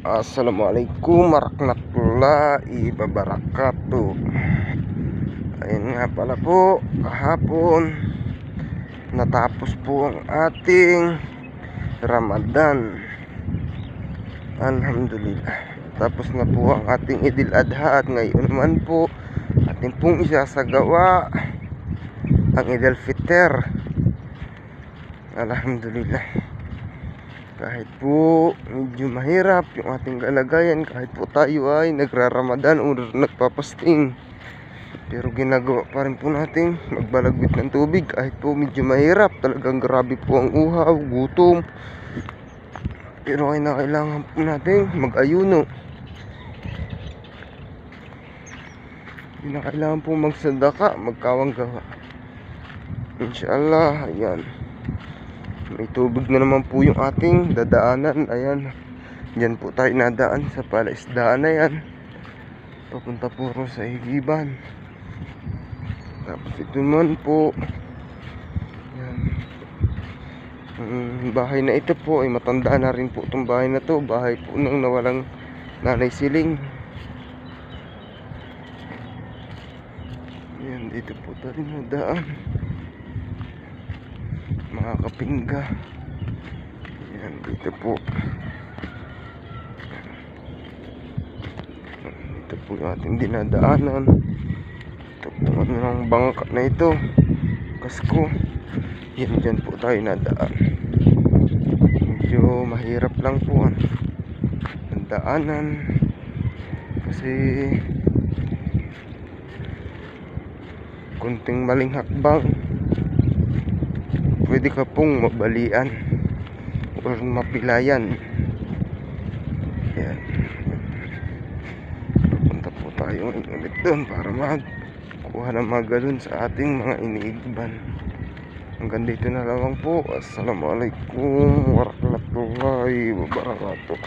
Assalamualaikum warahmatullahi wabarakatuh. Ayun nga pala po, kahapon natapos po ang ating Ramadan. Alhamdulillah. Tapos na po ang ating Idil Adha. At ngayon naman po ating pong isasagawa ang Idil Fitr. Alhamdulillah. Kahit po medyo mahirap yung ating kalagayan, kahit po tayo ay nagraramadan o nagpapasting, pero ginagawa pa rin po natin magbalagwit ng tubig. Kahit po medyo mahirap, talagang grabe po ang uhaw, gutom, pero ay kailangan po natin mag-ayuno. Kailangan po magsadaka, magkawang gawa. Inshallah, ayan. May tubig na naman po yung ating dadaanan. Ayan, dyan po tayo nadaan sa palaisdaan na yan, papunta po rin sa Higiban. Tapos ito naman po, yan, bahay na ito po ay matanda na rin po itong bahay na to. Bahay po nang nawalang nanay siling. Yan, dito po tayo nadaan, mga kapingga. Yan, dito po. Ito po yung ating dinadaanan. Ito po ng bangka na ito, kasko. Yan, dyan po tayo nadaan. Medyo mahirap lang po ang daanan, kasi kunting maling hakbang pwede ka pong mabalian o mapilayan. Yan, pupunta po tayo ulit doon para magkuha ng mga galon sa ating mga iniigban. Hanggang dito na lamang po. Assalamualaikum warahmatullahi wabarakatuh.